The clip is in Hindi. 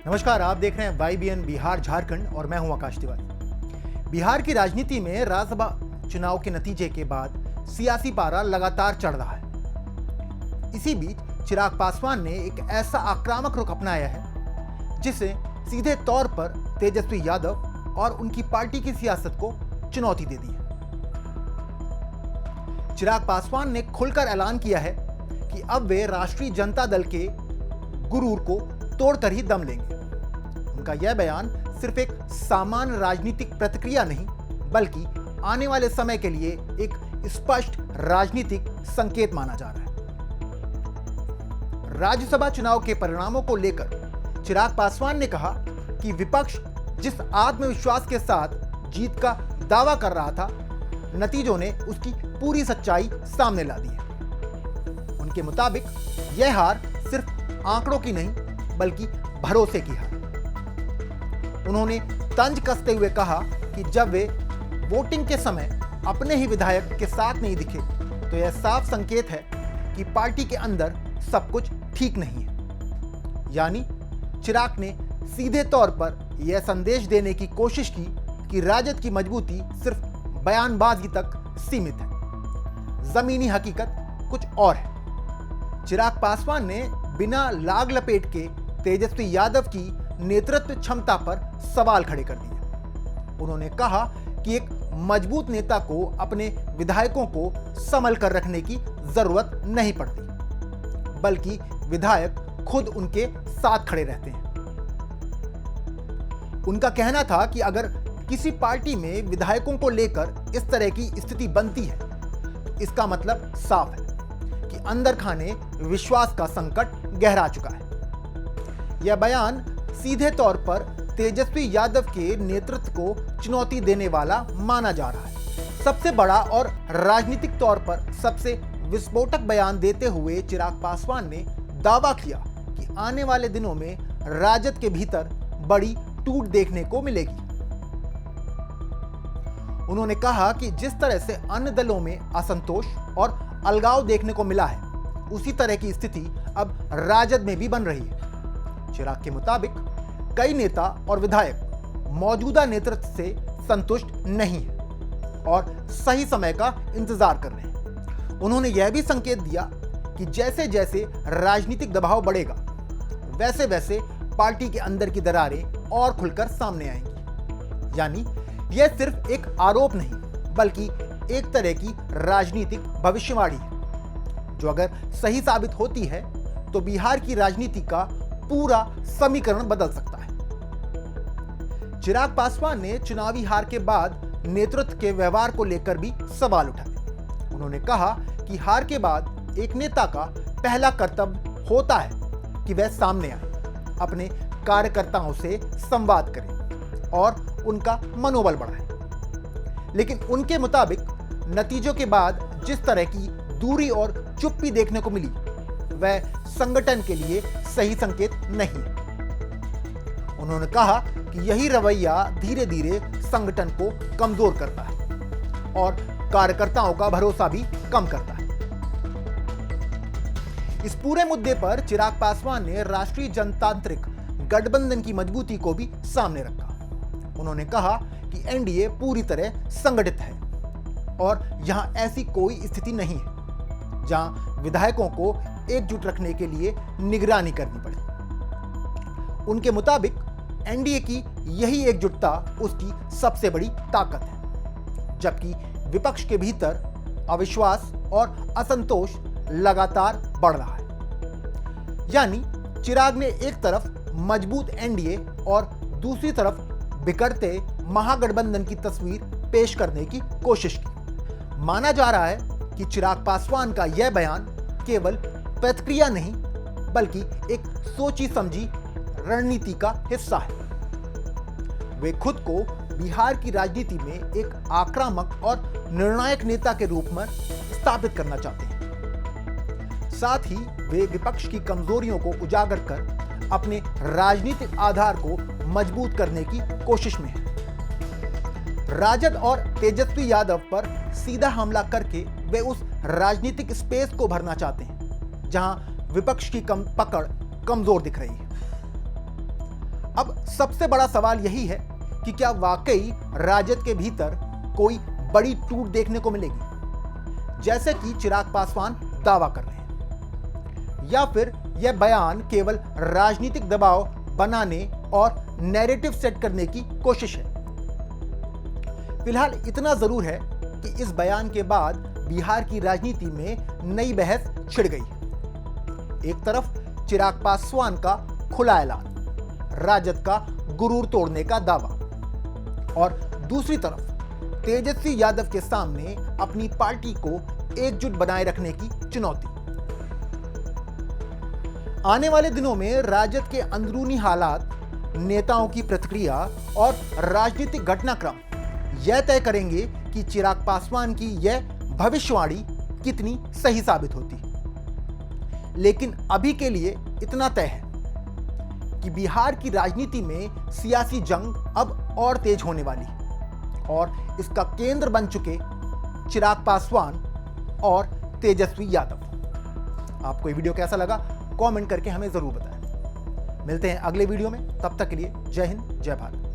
नमस्कार, आप देख रहे हैं YBN बिहार झारखंड और मैं हूं आकाश तिवारी। बिहार की राजनीति में राज्यसभा चुनाव के नतीजे के बाद सियासी पारा लगातार चढ़ रहा है। इसी बीच चिराग पासवान ने एक ऐसा आक्रामक रुख अपनाया है जिसे सीधे तौर पर तेजस्वी यादव और उनकी पार्टी की सियासत को चुनौती दे दी है। चिराग पासवान ने खुलकर ऐलान किया है कि अब वे राष्ट्रीय जनता दल के गुरूर को तोड़कर ही दम लेंगे। उनका यह बयान सिर्फ एक सामान्य राजनीतिक प्रतिक्रिया नहीं, बल्कि आने वाले समय के लिए एक स्पष्ट राजनीतिक संकेत माना जा रहा है। राज्यसभा चुनाव के परिणामों को लेकर चिराग पासवान ने कहा कि विपक्ष जिस आत्मविश्वास के साथ जीत का दावा कर रहा था, नतीजों ने उसकी पूरी सच्चाई सामने ला दी है। उनके मुताबिक यह हार सिर्फ आंकड़ों की नहीं, बल्कि भरोसे की हार। उन्होंने तंज कसते हुए कहा कि जब वे वोटिंग के समय अपने ही विधायक के साथ नहीं दिखे, तो यह साफ संकेत है कि पार्टी के अंदर सब कुछ ठीक नहीं है। यानी चिराग ने सीधे तौर पर यह संदेश देने की कोशिश की कि राजद की मजबूती सिर्फ बयानबाजी तक सीमित है, जमीनी हकीकत कुछ और है। चिराग पासवान ने बिना लाग लपेट के तेजस्वी यादव की नेतृत्व क्षमता पर सवाल खड़े कर दिए। उन्होंने कहा कि एक मजबूत नेता को अपने विधायकों को संभल कर रखने की जरूरत नहीं पड़ती, बल्कि विधायक खुद उनके साथ खड़े रहते हैं। उनका कहना था कि अगर किसी पार्टी में विधायकों को लेकर इस तरह की स्थिति बनती है, तो इसका मतलब साफ है कि अंदर खाने विश्वास का संकट गहरा चुका है। यह बयान सीधे तौर पर तेजस्वी यादव के नेतृत्व को चुनौती देने वाला माना जा रहा है। सबसे बड़ा और राजनीतिक तौर पर सबसे विस्फोटक बयान देते हुए चिराग पासवान ने दावा किया कि आने वाले दिनों में राजद के भीतर बड़ी टूट देखने को मिलेगी। उन्होंने कहा कि जिस तरह से अन्य दलों में असंतोष और अलगाव देखने को मिला है, उसी तरह की स्थिति अब राजद में भी बन रही है। चिराग के मुताबिक कई नेता और विधायक मौजूदा नेतृत्व से संतुष्ट नहीं हैं और सही समय का इंतजार कर रहे हैं। उन्होंने यह भी संकेत दिया कि जैसे जैसे राजनीतिक दबाव बढ़ेगा, वैसे वैसे पार्टी के अंदर की दरारें और खुलकर सामने आएंगी। यानी यह सिर्फ एक आरोप नहीं, बल्कि एक तरह की राजनीतिक भविष्यवाणी है, जो अगर सही साबित होती है तो बिहार की राजनीति का पूरा समीकरण बदल सकता है। चिराग पासवान ने चुनावी हार के बाद नेतृत्व के व्यवहार को लेकर भी सवाल उठाए। उन्होंने कहा कि हार के बाद एक नेता का पहला कर्तव्य होता है कि वह सामने आए, अपने कार्यकर्ताओं से संवाद करे और उनका मनोबल बढ़ाए। लेकिन उनके मुताबिक नतीजों के बाद जिस तरह की दूरी और चुप्पी देखने को मिली, वह संगठन के लिए सही संकेत नहीं है। उन्होंने कहा कि यही रवैया धीरे धीरे संगठन को कमजोर करता है और कार्यकर्ताओं का भरोसा भी कम करता है। इस पूरे मुद्दे पर चिराग पासवान ने राष्ट्रीय जनतांत्रिक गठबंधन की मजबूती को भी सामने रखा। उन्होंने कहा कि एनडीए पूरी तरह संगठित है और यहां ऐसी कोई स्थिति नहीं है जहां विधायकों को एकजुट रखने के लिए निगरानी करनी पड़े। उनके मुताबिक एनडीए की यही एकजुटता उसकी सबसे बड़ी ताकत है, जबकि विपक्ष के भीतर अविश्वास और असंतोष लगातार बढ़ रहा है। यानी चिराग ने एक तरफ मजबूत एनडीए और दूसरी तरफ बिखरते महागठबंधन की तस्वीर पेश करने की कोशिश की। माना जा रहा है कि चिराग पासवान का यह बयान केवल प्रतिक्रिया नहीं, बल्कि एक सोची समझी रणनीति का हिस्सा है। वे खुद को बिहार की राजनीति में एक आक्रामक और निर्णायक नेता के रूप में स्थापित करना चाहते हैं। साथ ही वे विपक्ष की कमजोरियों को उजागर कर अपने राजनीतिक आधार को मजबूत करने की कोशिश में हैं। राजद और तेजस्वी यादव पर सीधा हमला करके वे उस राजनीतिक स्पेस को भरना चाहते हैं जहां विपक्ष की पकड़ कमजोर दिख रही है। अब सबसे बड़ा सवाल यही है कि क्या वाकई राजद के भीतर कोई बड़ी टूट देखने को मिलेगी, जैसे कि चिराग पासवान दावा कर रहे हैं, या फिर यह बयान केवल राजनीतिक दबाव बनाने और नैरेटिव सेट करने की कोशिश है। फिलहाल इतना जरूर है कि इस बयान के बाद बिहार की राजनीति में नई बहस छिड़ गई। एक तरफ चिराग पासवान का खुला ऐलान, राजद का गुरूर तोड़ने का दावा, और दूसरी तरफ तेजस्वी यादव के सामने अपनी पार्टी को एकजुट बनाए रखने की चुनौती। आने वाले दिनों में राजद के अंदरूनी हालात, नेताओं की प्रतिक्रिया और राजनीतिक घटनाक्रम यह तय करेंगे कि चिराग पासवान की यह भविष्यवाणी कितनी सही साबित होती। लेकिन अभी के लिए इतना तय है कि बिहार की राजनीति में सियासी जंग अब और तेज होने वाली है और इसका केंद्र बन चुके चिराग पासवान और तेजस्वी यादव। आपको ये वीडियो कैसा लगा कमेंट करके हमें जरूर बताएं। मिलते हैं अगले वीडियो में, तब तक के लिए जय हिंद, जय भारत।